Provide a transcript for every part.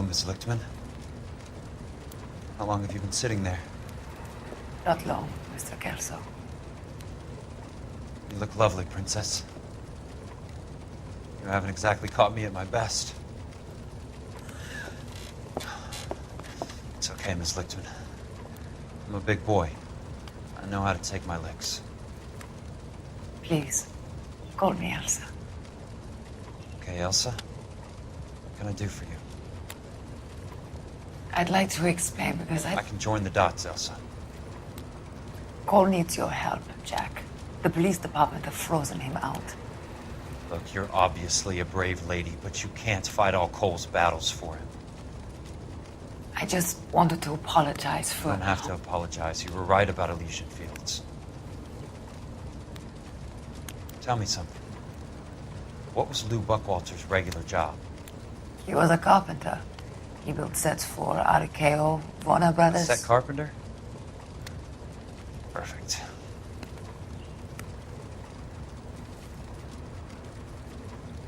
Hello, Miss Lichtman. How long have you been sitting there? Not long, Mr. Kelso. You look lovely, Princess. You haven't exactly caught me at my best. It's okay, Miss Lichtman. I'm a big boy. I know how to take my licks. Please, call me Elsa. Okay, Elsa? What can I do for you? I'd like to explain because I can join the dots, Elsa. Cole needs your help, Jack. The police department have frozen him out. Look, you're obviously a brave lady, but you can't fight all Cole's battles for him. I just wanted to apologize for... You don't have to apologize. You were right about Elysian Fields. Tell me something. What was Lou Buckwalter's regular job? He was a carpenter. He built sets for RKO, Warner Brothers. Set carpenter? Perfect.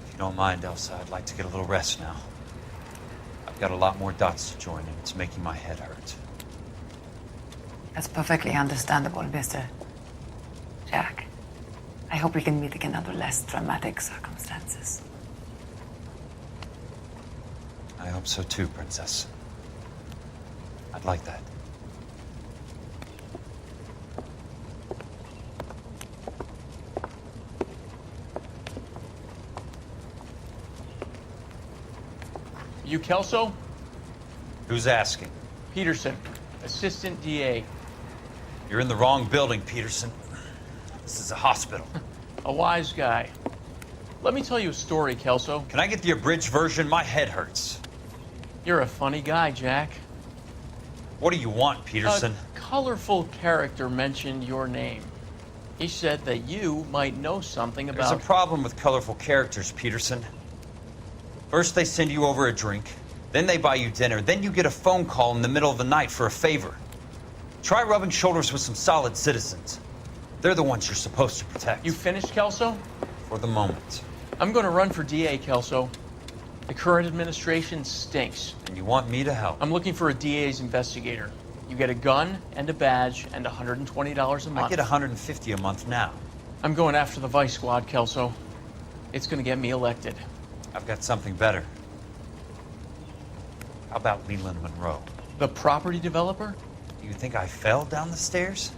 If you don't mind, Elsa, I'd like to get a little rest now. I've got a lot more dots to join, and it's making my head hurt. That's perfectly understandable, Mr. Jack. I hope we can meet again under less dramatic circumstances. I hope so too, Princess. I'd like that. You Kelso? Who's asking? Peterson, Assistant DA. You're in the wrong building, Peterson. This is a hospital. A wise guy. Let me tell you a story, Kelso. Can I get the abridged version? My head hurts. You're a funny guy, Jack. What do you want, Peterson? A colorful character mentioned your name. He said that you might know something about... There's a problem with colorful characters, Peterson. First they send you over a drink, then they buy you dinner, then you get a phone call in the middle of the night for a favor. Try rubbing shoulders with some solid citizens. They're the ones you're supposed to protect. You finished, Kelso? For the moment. I'm going to run for DA, Kelso. The current administration stinks. And you want me to help? I'm looking for a DA's investigator. You get a gun and a badge and $120 a month. I get $150 a month now. I'm going after the Vice Squad, Kelso. It's going to get me elected. I've got something better. How about Leland Monroe? The property developer? Do you think I fell down the stairs?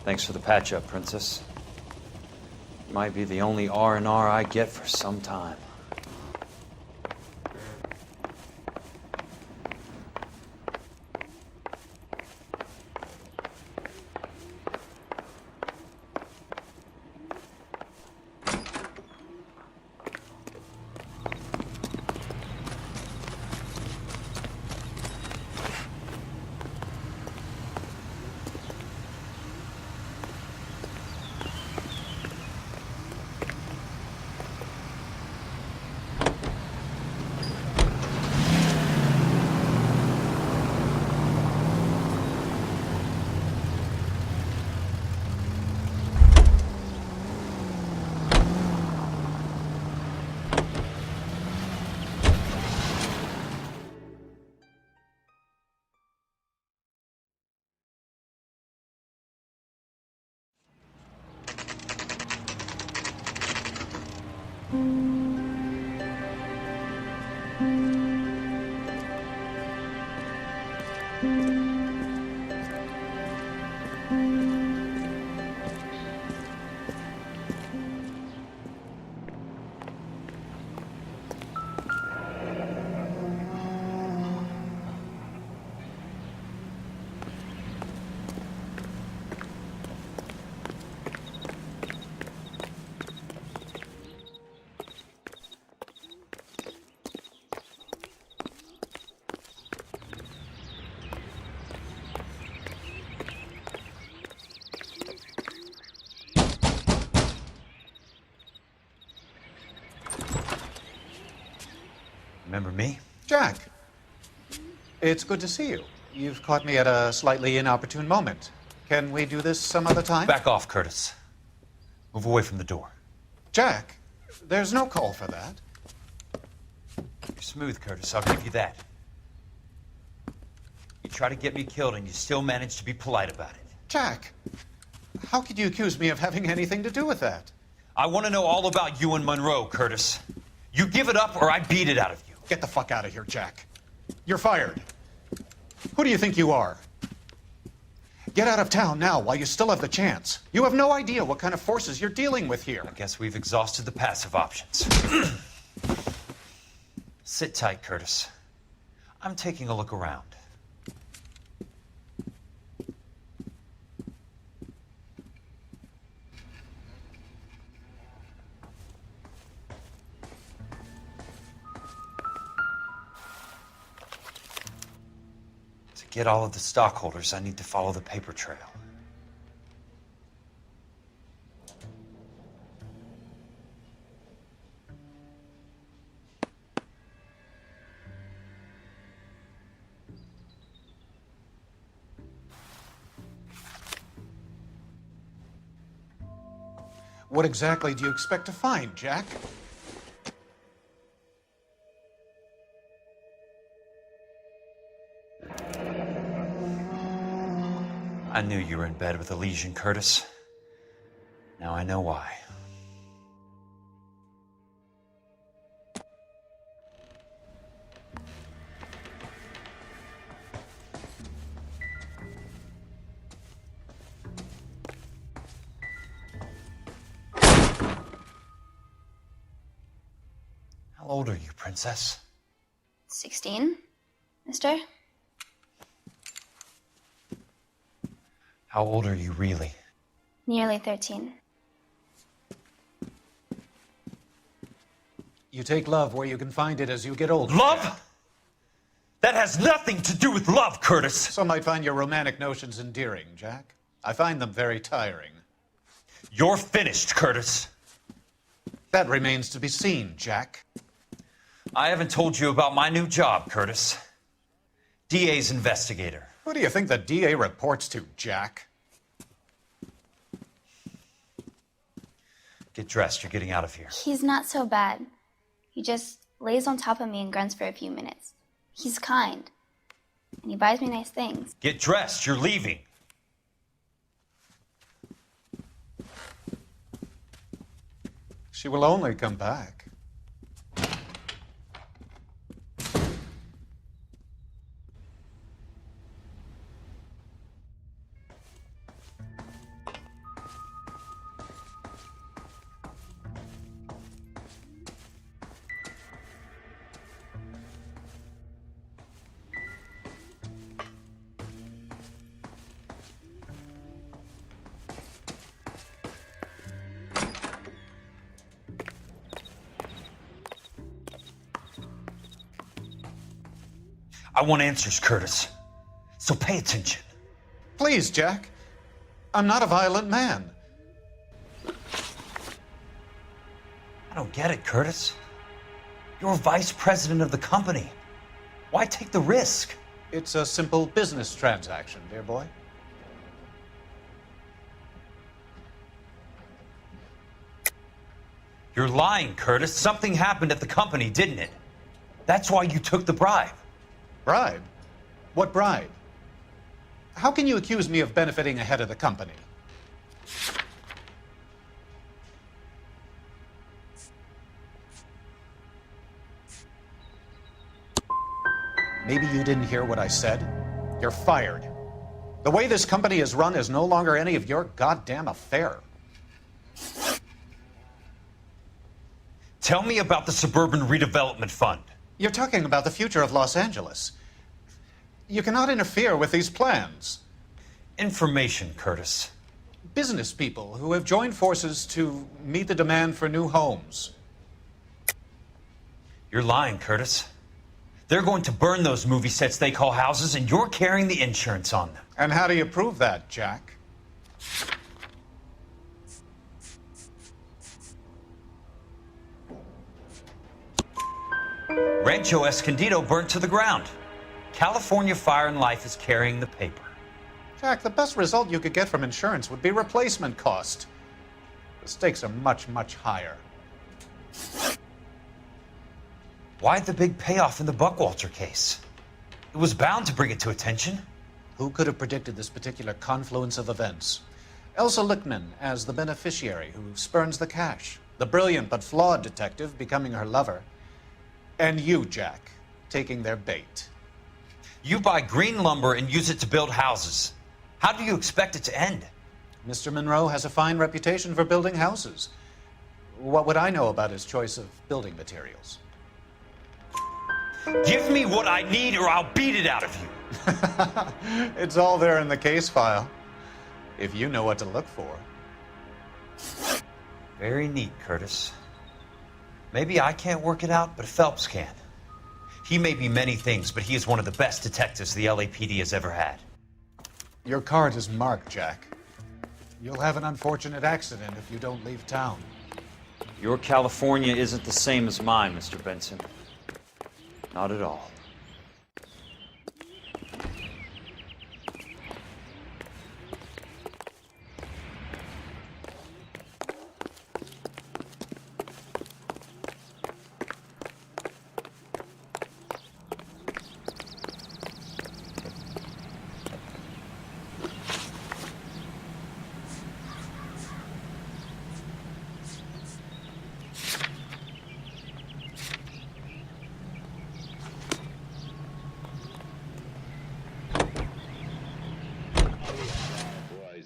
Thanks for the patch-up, Princess. Might be the only R&R I get for some time. Remember me? Jack, It's good to see you. You've caught me at a slightly inopportune moment. Can we do this some other time? Back off, Curtis. Move away from the door. Jack, there's no call for that. You're smooth, Curtis. I'll give you that. You try to get me killed, and you still manage to be polite about it. Jack, how could you accuse me of having anything to do with that? I want to know all about you and Monroe, Curtis. You give it up, or I beat it out of you. Get the fuck out of here, Jack. You're fired. Who do you think you are? Get out of town now while you still have the chance. You have no idea what kind of forces you're dealing with here. I guess we've exhausted the passive options. Sit tight, Curtis. I'm taking a look around. To get all of the stockholders, I need to follow the paper trail. What exactly do you expect to find, Jack? I knew you were in bed with a lesion, Curtis. Now I know why. How old are you, Princess? 16, mister? How old are you really? Nearly 13. You take love where you can find it as you get older. Love? Jack. That has nothing to do with love, Curtis. Some might find your romantic notions endearing, Jack. I find them very tiring. You're finished, Curtis. That remains to be seen, Jack. I haven't told you about my new job, Curtis. DA's investigator. Who do you think the DA reports to, Jack? Get dressed, you're getting out of here. He's not so bad. He just lays on top of me and grunts for a few minutes. He's kind. And he buys me nice things. Get dressed, you're leaving. She will only come back. I want answers, Curtis. So pay attention. Please, Jack. I'm not a violent man. I don't get it, Curtis. You're vice president of the company. Why take the risk? It's a simple business transaction, dear boy. You're lying, Curtis. Something happened at the company, didn't it? That's why you took the bribe. Bribe? What bribe? How can you accuse me of benefiting ahead of the company? Maybe you didn't hear what I said. You're fired. The way this company is run is no longer any of your goddamn affair. Tell me about the Suburban Redevelopment Fund. You're talking about the future of Los Angeles. You cannot interfere with these plans. Information, Curtis. Business people who have joined forces to meet the demand for new homes. You're lying, Curtis. They're going to burn those movie sets they call houses, and you're carrying the insurance on them. And how do you prove that, Jack? Rancho Escondido burnt to the ground. California Fire and Life is carrying the paper. Jack, the best result you could get from insurance would be replacement cost. The stakes are much, much higher. Why the big payoff in the Buckwalter case? It was bound to bring it to attention. Who could have predicted this particular confluence of events? Elsa Lichtman as the beneficiary who spurns the cash, the brilliant but flawed detective becoming her lover, and you, Jack, taking their bait. You buy green lumber and use it to build houses. How do you expect it to end? Mr. Monroe has a fine reputation for building houses. What would I know about his choice of building materials? Give me what I need or I'll beat it out of you. It's all there in the case file, if you know what to look for. Very neat, Curtis. Maybe I can't work it out, but Phelps can. He may be many things, but he is one of the best detectives the LAPD has ever had. Your card is marked, Jack. You'll have an unfortunate accident if you don't leave town. Your California isn't the same as mine, Mr. Benson. Not at all.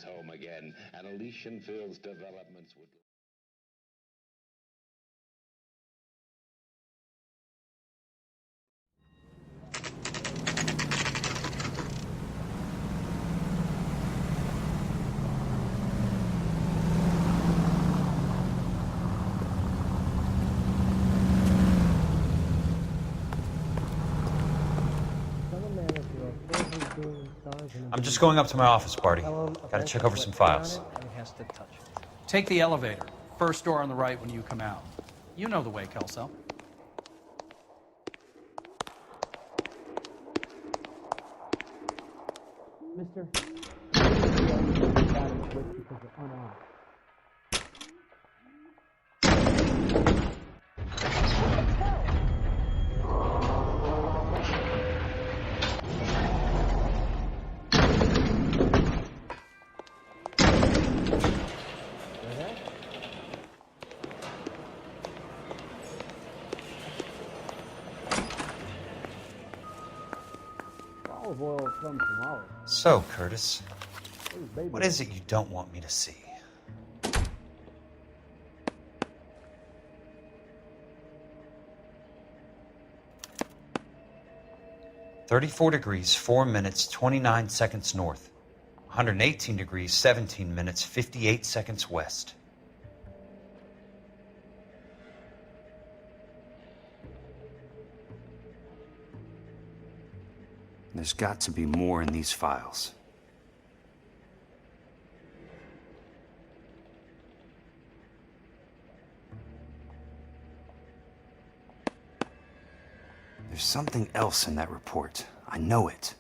Home again, and Elysian Fields developments would... I'm just going up to my office, Barty. Gotta check over some files. Take the elevator. First door on the right when you come out. You know the way, Kelso. Mister. So, Curtis, what is it you don't want me to see? "34 degrees, 4 minutes, 29 seconds north. 118 degrees, 17 minutes, 58 seconds west." There's got to be more in these files. There's something else in that report. I know it.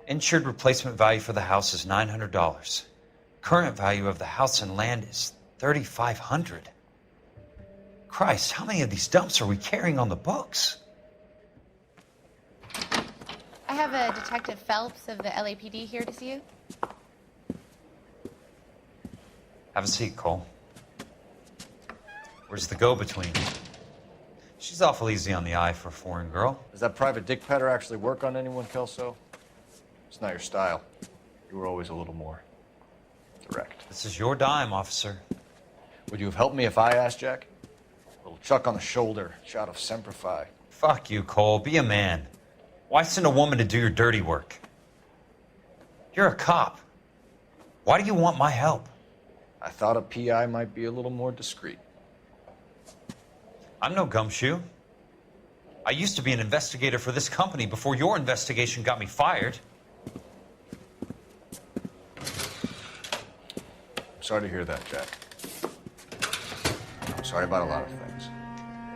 Insured replacement value for the house is $900. Current value of the house and land is $3,500. Christ, how many of these dumps are we carrying on the books? I have a Detective Phelps of the LAPD here to see you. Have a seat, Cole. Where's the go-between? She's awful easy on the eye for a foreign girl. Does that private dick petter actually work on anyone, Kelso? It's not your style. You were always a little more direct. This is your dime, officer. Would you have helped me if I asked, Jack? A little chuck on the shoulder, shot of Semper Fi. Fuck you, Cole. Be a man. Why send a woman to do your dirty work? You're a cop. Why do you want my help? I thought a PI might be a little more discreet. I'm no gumshoe. I used to be an investigator for this company before your investigation got me fired. Sorry to hear that, Jack. I'm sorry about a lot of things.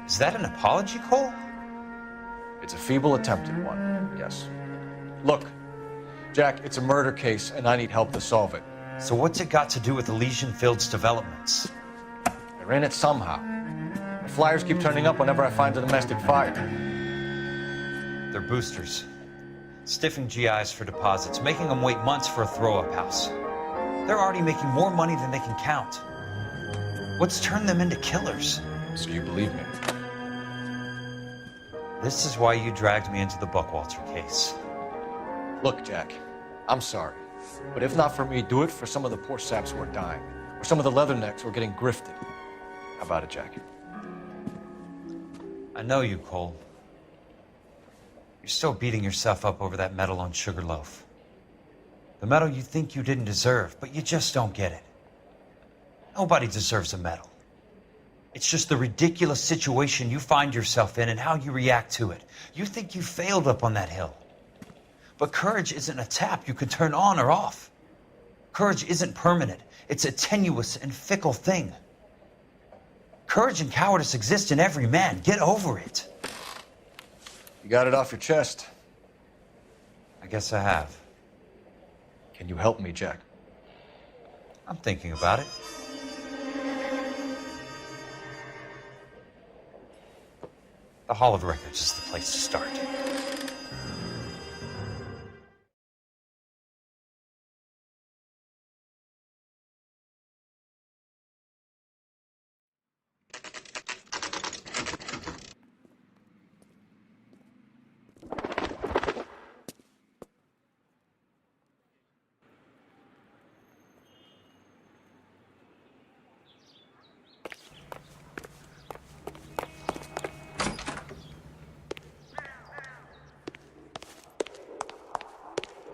Is that an apology, Cole? It's a feeble attempt at one, yes. Look, Jack, it's a murder case, and I need help to solve it. So what's it got to do with Elysian Fields developments? They're in it somehow. The flyers keep turning up whenever I find a domestic fire. They're boosters. Stiffing GIs for deposits, making them wait months for a throw-up house. They're already making more money than they can count. What's turned them into killers? So you believe me? This is why you dragged me into the Buckwalter case. Look, Jack, I'm sorry. But if not for me, do it for some of the poor saps who are dying. Or some of the leathernecks who are getting grifted. How about it, Jack? I know you, Cole. You're still beating yourself up over that medal on Sugarloaf. The medal you think you didn't deserve, but you just don't get it. Nobody deserves a medal. It's just the ridiculous situation you find yourself in and how you react to it. You think you failed up on that hill. But courage isn't a tap you can turn on or off. Courage isn't permanent. It's a tenuous and fickle thing. Courage and cowardice exist in every man. Get over it. You got it off your chest. I guess I have. Can you help me, Jack? I'm thinking about it. The Hall of Records is the place to start.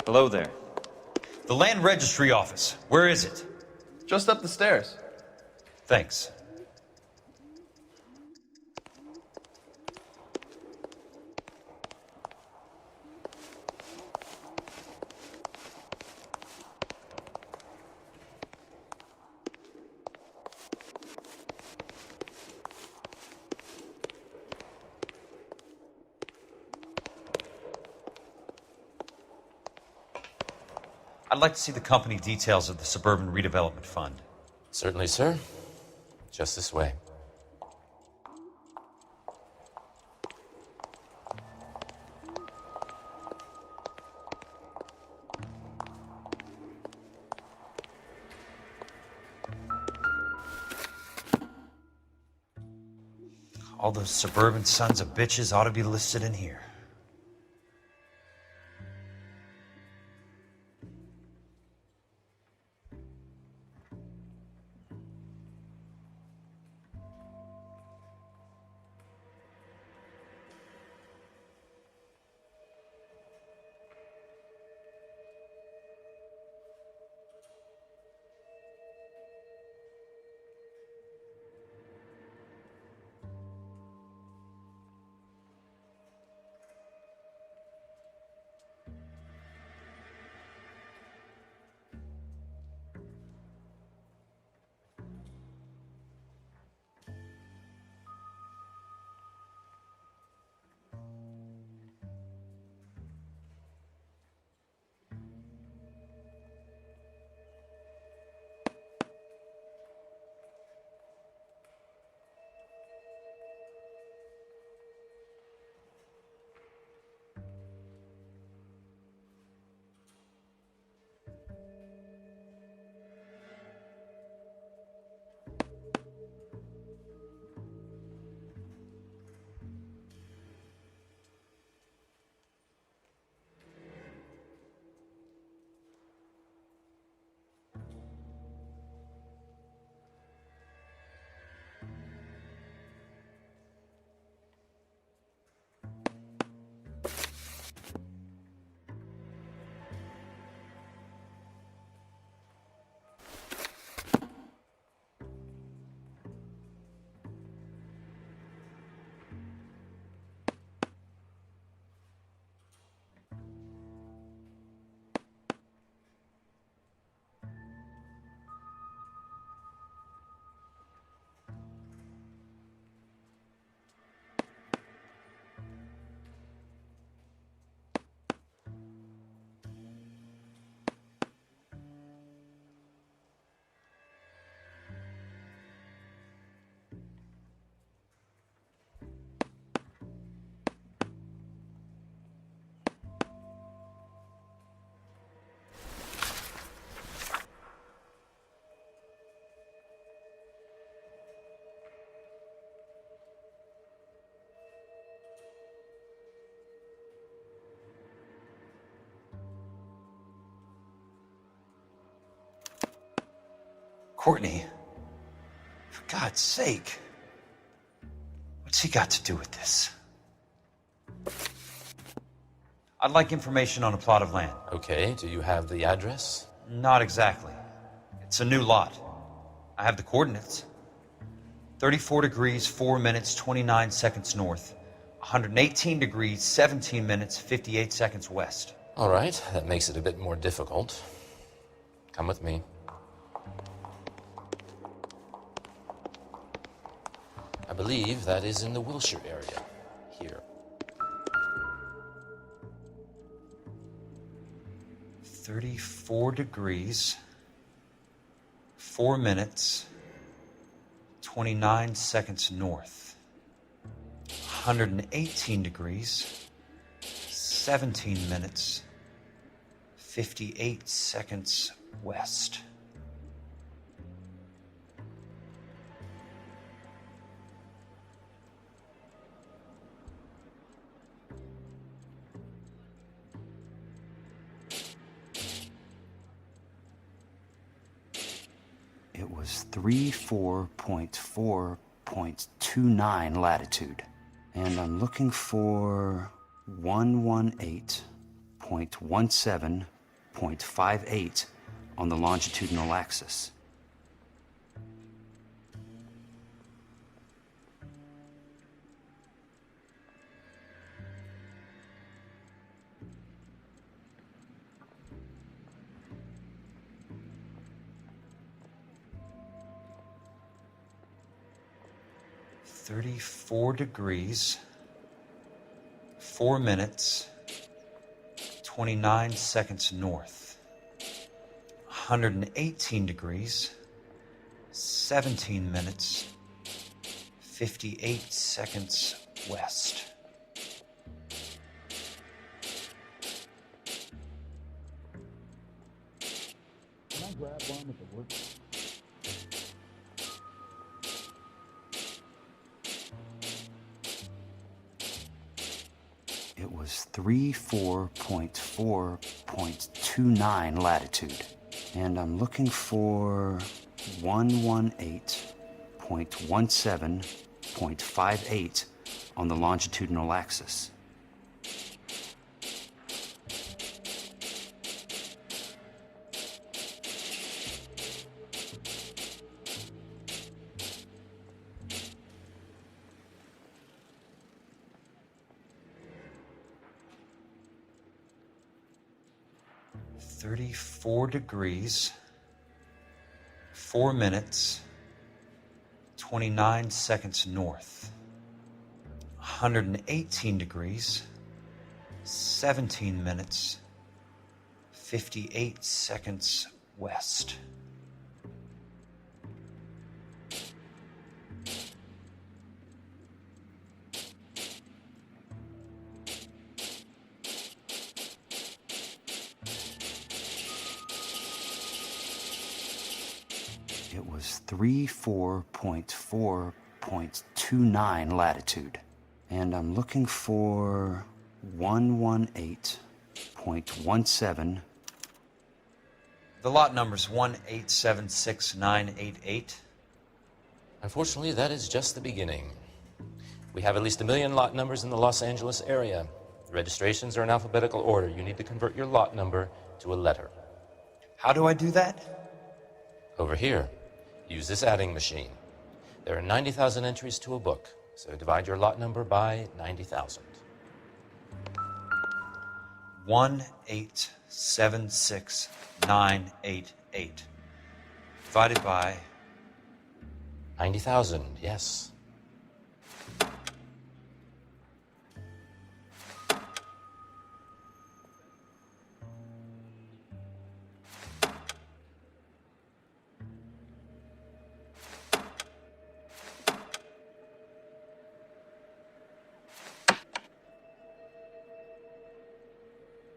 Hello there. The Land Registry Office. Where is it? Just up the stairs. Thanks. I'd like to see the company details of the Suburban Redevelopment Fund. Certainly, sir. Just this way. All those suburban sons of bitches ought to be listed in here. Courtney, for God's sake, what's he got to do with this? I'd like information on a plot of land. Okay, do you have the address? Not exactly. It's a new lot. I have the coordinates. 34 degrees, 4 minutes, 29 seconds north. 118 degrees, 17 minutes, 58 seconds west. All right, that makes it a bit more difficult. Come with me. I believe that is in the Wilshire area. Here. 34 degrees, 4 minutes, 29 seconds north. 118 degrees, 17 minutes, 58 seconds west. It was 34.4.29 latitude. And I'm looking for 118.17.58 on the longitudinal axis. Thirty-four degrees, 4 minutes, 29 seconds north. 118 degrees, 17 minutes, 58 seconds west. Can I grab one with the wood? It was 34.4.29 latitude. And I'm looking for 118.17.58 on the longitudinal axis. Thirty-four degrees, 4 minutes, 29 seconds north. 118 degrees, 17 minutes, 58 seconds west. It was 34.4.29 latitude. And I'm looking for 118.17. The lot number's 1876988. Unfortunately, that is just the beginning. We have at least 1 million lot numbers in the Los Angeles area. The registrations are in alphabetical order. You need to convert your lot number to a letter. How do I do that? Over here, use this adding machine. There are 90,000 entries to a book, so divide your lot number by 90,000. 1876988 divided by 90,000, yes.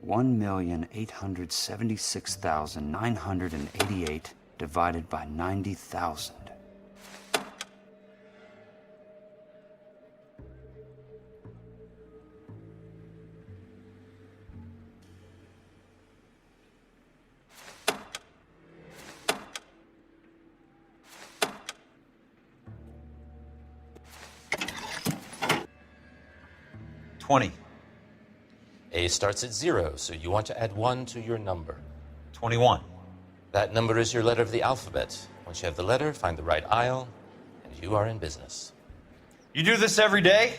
$1,876,988 divided by 90,000. 20. A starts at 0, so you want to add 1 to your number. 21. That number is your letter of the alphabet. Once you have the letter, find the right aisle, and you are in business. You do this every day?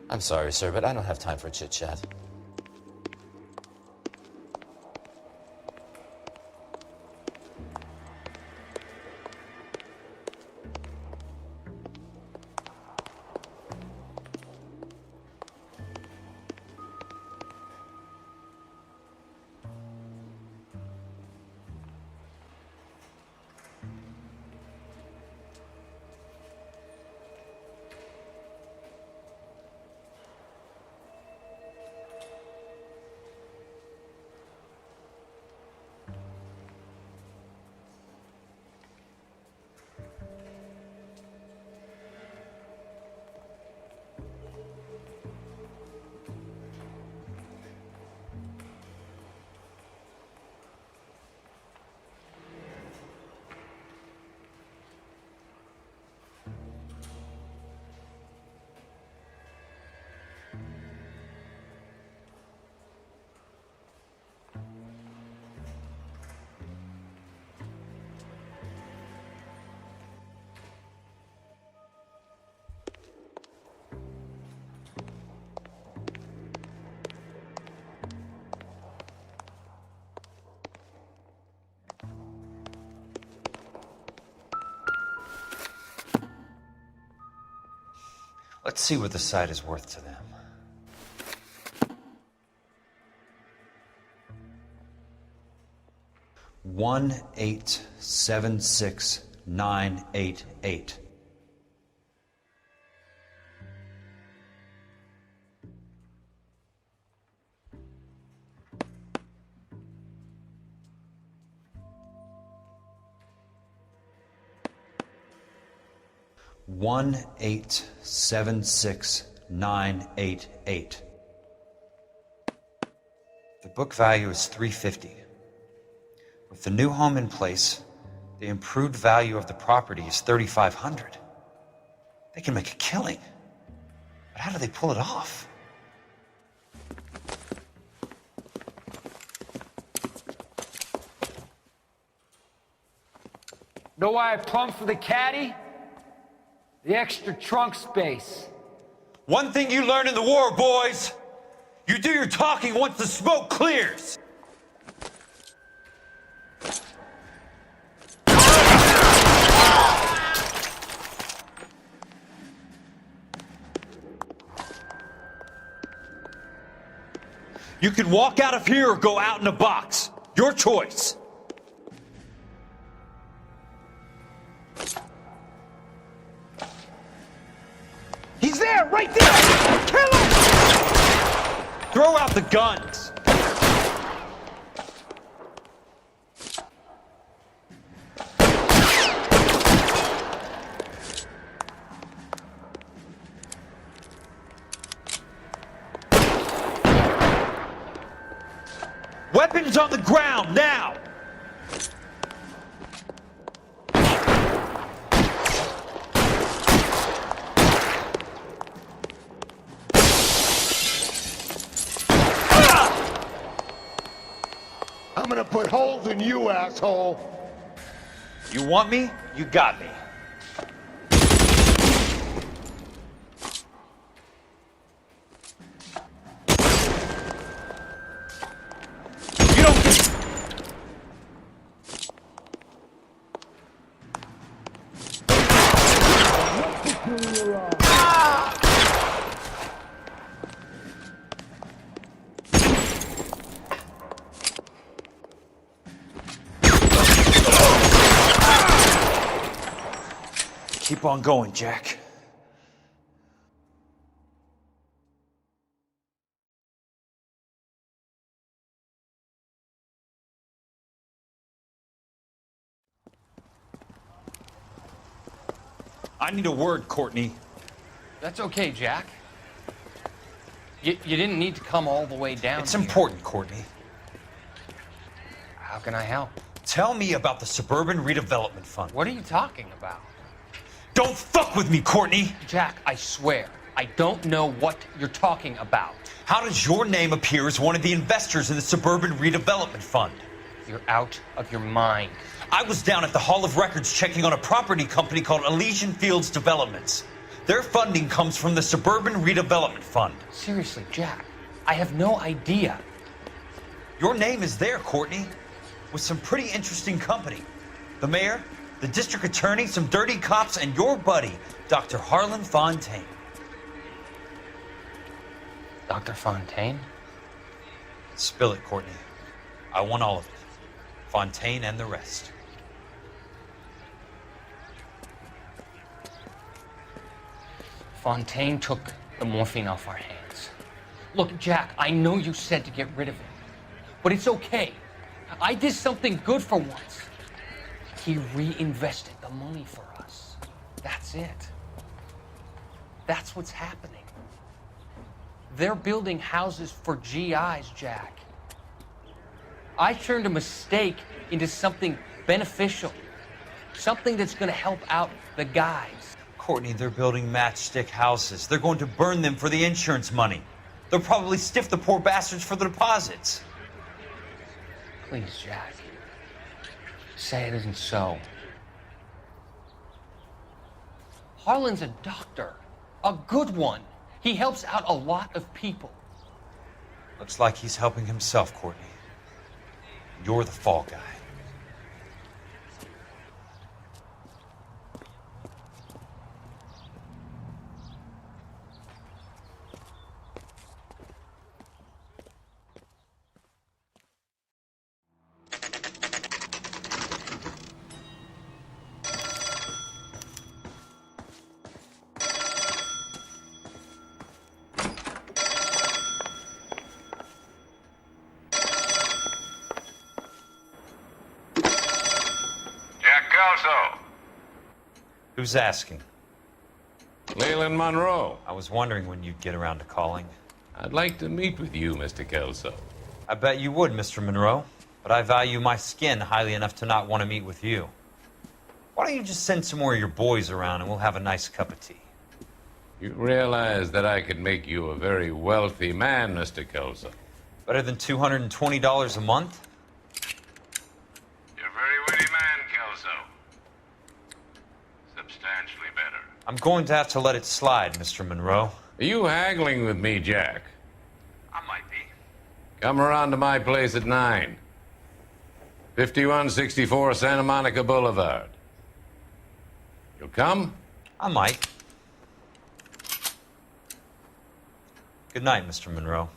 I'm sorry, sir, but I don't have time for chit-chat. Let's see what the site is worth to them. $1,876,988. $1,876,988. The book value is $350. With the new home in place, the improved value of the property is $3,500. They can make a killing. But how do they pull it off? Know why I plumbed for the caddy? The extra trunk space. One thing you learn in the war, boys. You do your talking once the smoke clears. You can walk out of here or go out in a box. Your choice. He's there, right there! Kill him! Throw out the guns. Weapons on the ground, now! I'm gonna put holes in you, asshole! You want me? You got me. You don't get... Keep on going, Jack. I need a word, Courtney. That's okay, Jack. You didn't need to come all the way down It's here. important, Courtney. How can I help? Tell me about the Suburban Redevelopment Fund. What are you talking about? Don't fuck with me, Courtney! Jack, I swear, I don't know what you're talking about. How does your name appear as one of the investors in the Suburban Redevelopment Fund? You're out of your mind. I was down at the Hall of Records checking on a property company called Elysian Fields Developments. Their funding comes from the Suburban Redevelopment Fund. Seriously, Jack, I have no idea. Your name is there, Courtney, with some pretty interesting company. The mayor, the district attorney, some dirty cops, and your buddy, Dr. Harlan Fontaine. Dr. Fontaine? Spill it, Courtney. I want all of it. Fontaine and the rest. Fontaine took the morphine off our hands. Look, Jack, I know you said to get rid of it, but it's okay. I did something good for once. He reinvested the money for us. That's it. That's what's happening. They're building houses for GIs, Jack. I turned a mistake into something beneficial, something that's going to help out the guys. Courtney, they're building matchstick houses. They're going to burn them for the insurance money. They'll probably stiff the poor bastards for the deposits. Please, Jack. Say it isn't so. Harlan's a doctor. A good one. He helps out a lot of people. Looks like he's helping himself, Courtney. You're the fall guy. Who's asking? Leland Monroe. I was wondering when you'd get around to calling. I'd like to meet with you, Mr. Kelso. I bet you would, Mr. Monroe. But I value my skin highly enough to not want to meet with you. Why don't you just send some more of your boys around and we'll have a nice cup of tea? You realize that I could make you a very wealthy man, Mr. Kelso. Better than $220 a month? You're a very witty man, Kelso. Substantially better. I'm going to have to let it slide, Mr. Monroe. Are you haggling with me, Jack? I might be. Come around to my place at 9. 5164 Santa Monica Boulevard. You'll come? I might. Good night, Mr. Monroe.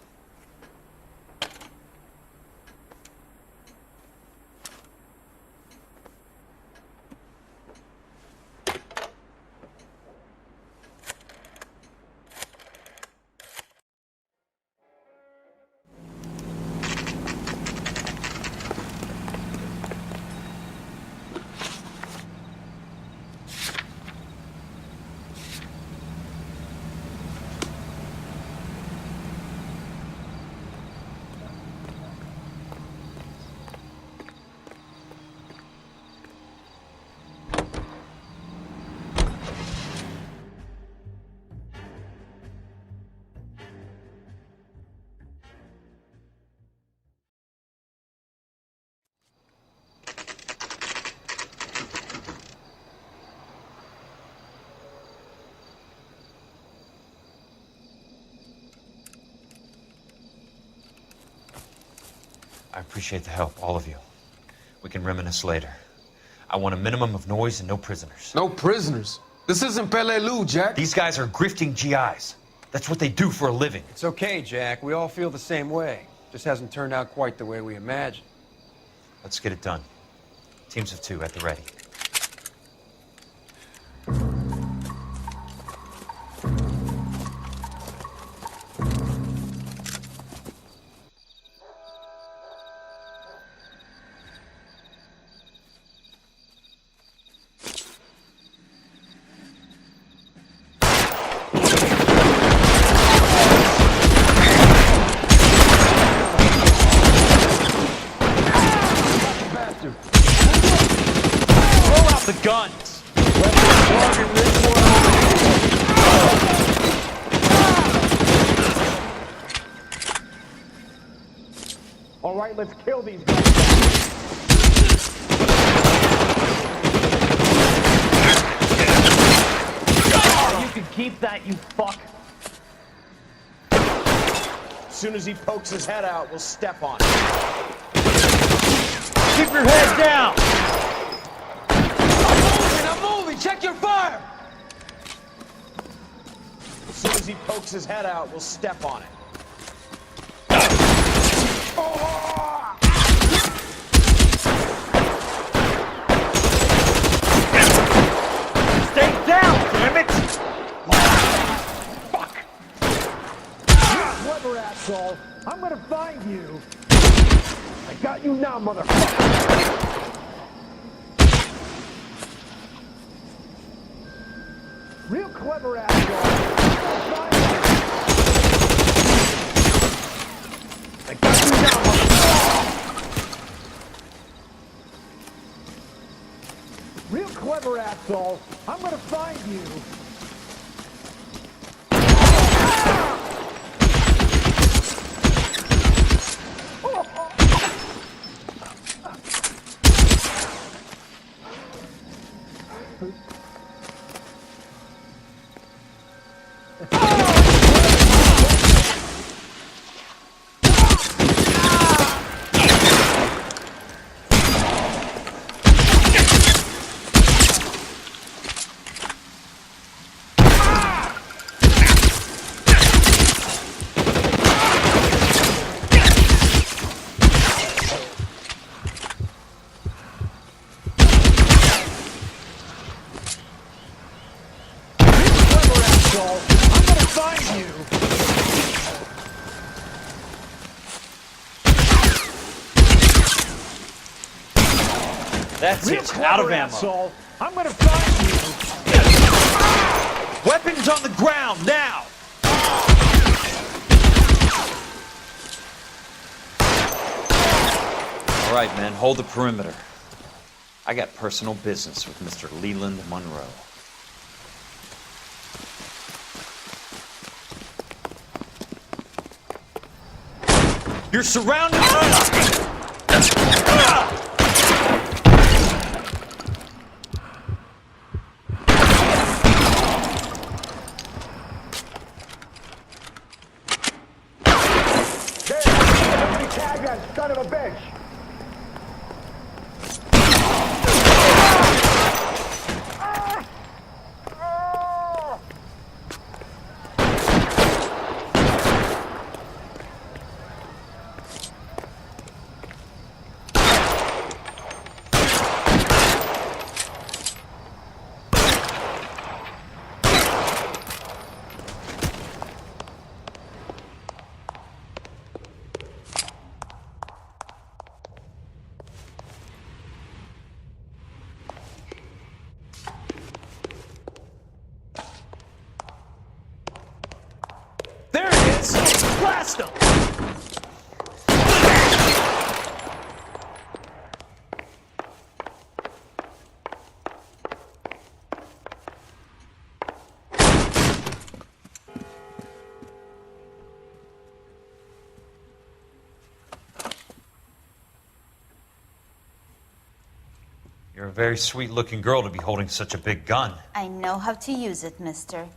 I appreciate the help, all of you. We can reminisce later. I want a minimum of noise and no prisoners. No prisoners? This isn't Peleliu, Jack. These guys are grifting GIs. That's what they do for a living. It's okay, Jack. We all feel the same way. Just hasn't turned out quite the way we imagined. Let's get it done. Teams of 2 at the ready. right, let's kill these guys. You can keep that, you fuck. As soon as he pokes his head out, we'll step on it. Keep your head down. I'm moving! Check your fire! As soon as he pokes his head out, we'll step on it. Stay down, damn it! Fuck! You clever asshole! I'm gonna find you! I got you now, motherfucker! Real clever asshole! I'm gonna find you! I got you now, motherfucker! Real clever asshole! I'm gonna find you! I'm gonna find you! That's Real it. Out of clever ammo. asshole. I'm gonna find you! Weapons on the ground now! All right, men, hold the perimeter. I got personal business with Mr. Leland Monroe. You're surrounded Tag that son of a bitch! There it is! Blast him! You're a very sweet-looking girl to be holding such a big gun. I know how to use it, mister.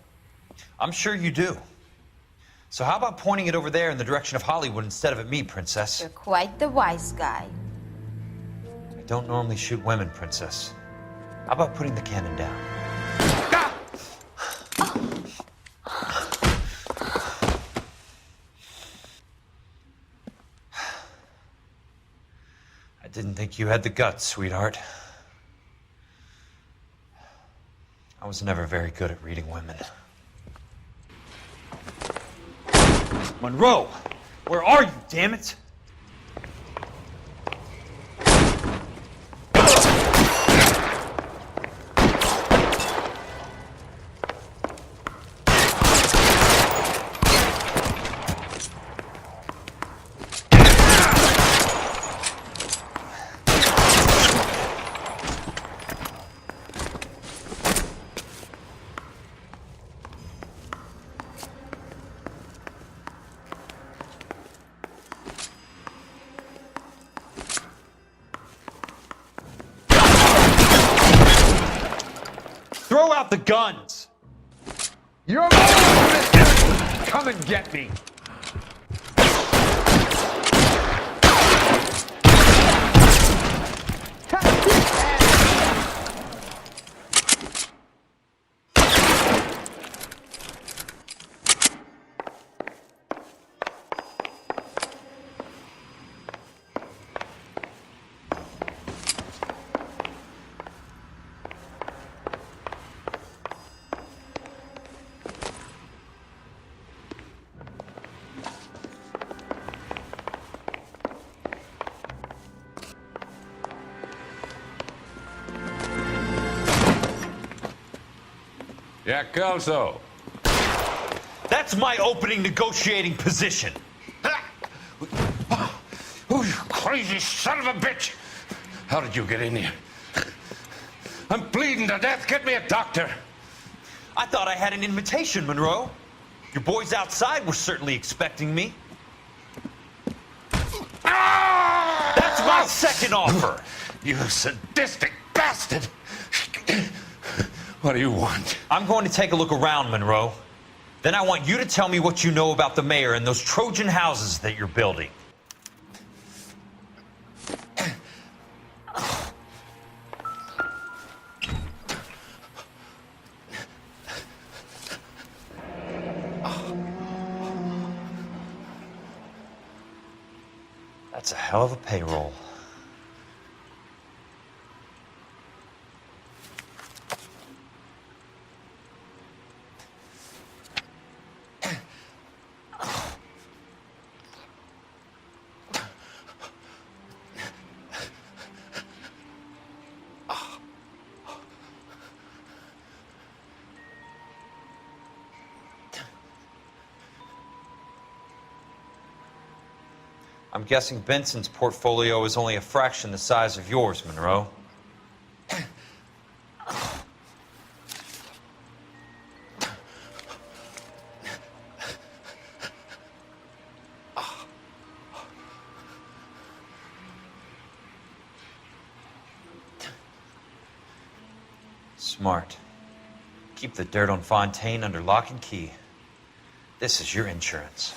I'm sure you do. So how about pointing it over there in the direction of Hollywood instead of at me, Princess? You're quite the wise guy. I don't normally shoot women, Princess. How about putting the cannon down? I didn't think you had the guts, sweetheart. I was never very good at reading women. Monroe! Where are you, damn it? about the guns. You're mine, mister! Come and get me. Jack Kelso. That's my opening negotiating position. Oh, you crazy son of a bitch! How did you get in here? I'm bleeding to death. Get me a doctor. I thought I had an invitation, Monroe. Your boys outside were certainly expecting me. That's my second offer. You sadistic bastard! What do you want? I'm going to take a look around, Monroe. Then I want you to tell me what you know about the mayor and those Trojan houses that you're building. That's a hell of a payroll. I'm guessing Benson's portfolio is only a fraction the size of yours, Monroe. Smart. Keep the dirt on Fontaine under lock and key. This is your insurance.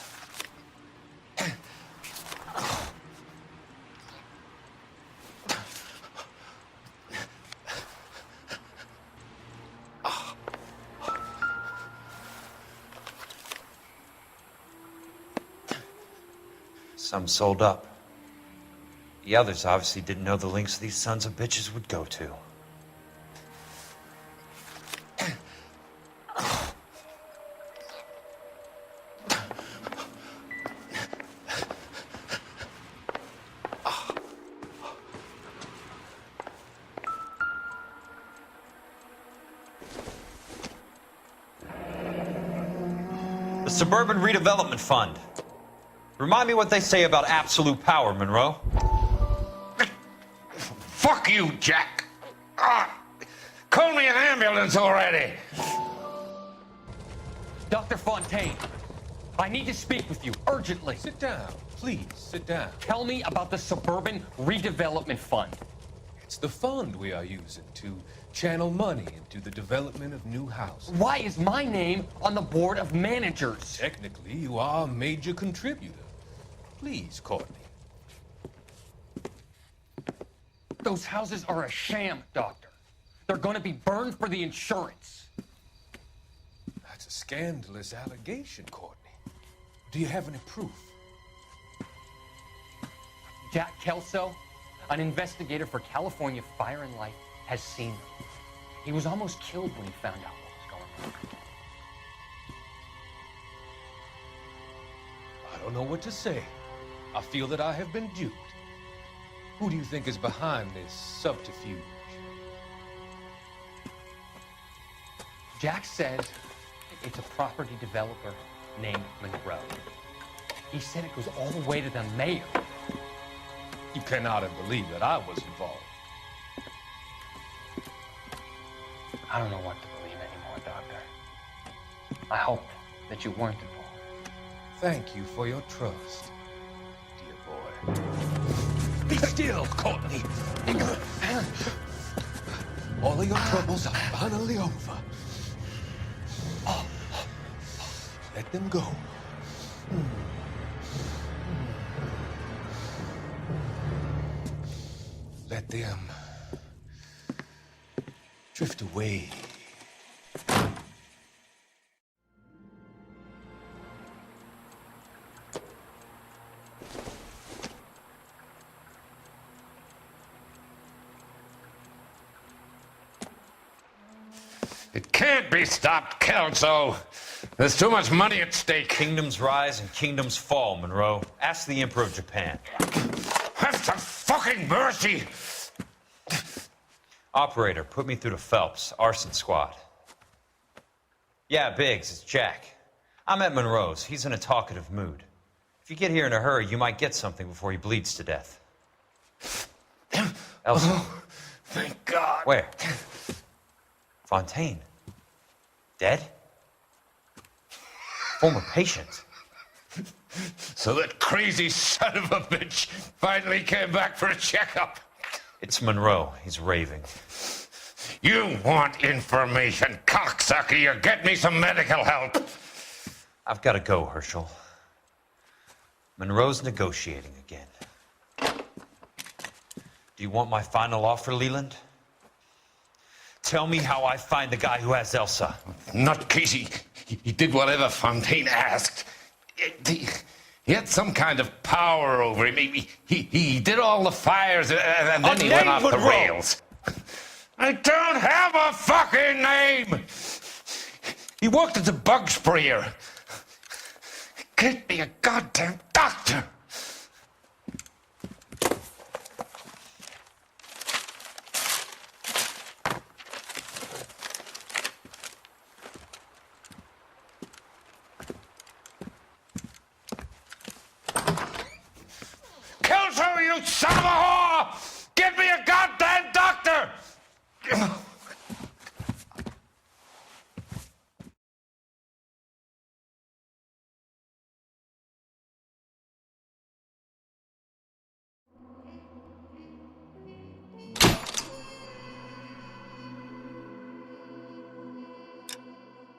Some sold up. The others obviously didn't know the lengths these sons of bitches would go to. The Suburban Redevelopment Fund. Remind me what they say about absolute power, Monroe. Fuck you, Jack. Call me an ambulance already. Dr. Fontaine, I need to speak with you urgently. Sit down. Please, sit down. Tell me about the Suburban Redevelopment Fund. It's the fund we are using to channel money into the development of new houses. Why is my name on the board of managers? Technically, you are a major contributor. Please, Courtney. Those houses are a sham, Doctor. They're going to be burned for the insurance. That's a scandalous allegation, Courtney. Do you have any proof? Jack Kelso, an investigator for California Fire and Life, has seen them. He was almost killed when he found out what was going on. I don't know what to say. I feel that I have been duped. Who do you think is behind this subterfuge? Jack says it's a property developer named Monroe. He said it goes all the way to the mayor. You cannot believe that I was involved. I don't know what to believe anymore, Doctor. I hope that you weren't involved. Thank you for your trust, dear boy. Be still, Courtney. All of your troubles are finally over. Let them go. Let them drift away. It can't be stopped, Kelso. There's too much money at stake. Kingdoms rise and kingdoms fall, Monroe. Ask the Emperor of Japan. Have some fucking mercy! Operator, put me through to Phelps, arson squad. Yeah, Biggs, it's Jack. I'm at Monroe's. He's in a talkative mood. If you get here in a hurry, you might get something before he bleeds to death. Elsa. Oh, thank God. Where? Fontaine. Dead? Former patient. So that crazy son of a bitch finally came back for a checkup. It's Monroe. He's raving. You want information, cocksucker. You get me some medical help. I've got to go, Herschel. Monroe's negotiating again. Do you want my final offer, Leland? Tell me how I find the guy who has Elsa. Nutcase, he did whatever Fontaine asked. He had some kind of power over him. He did all the fires and then he went off the rails. I don't have a fucking name! He worked as a bug sprayer. Get me a goddamn doctor! Kelso, you son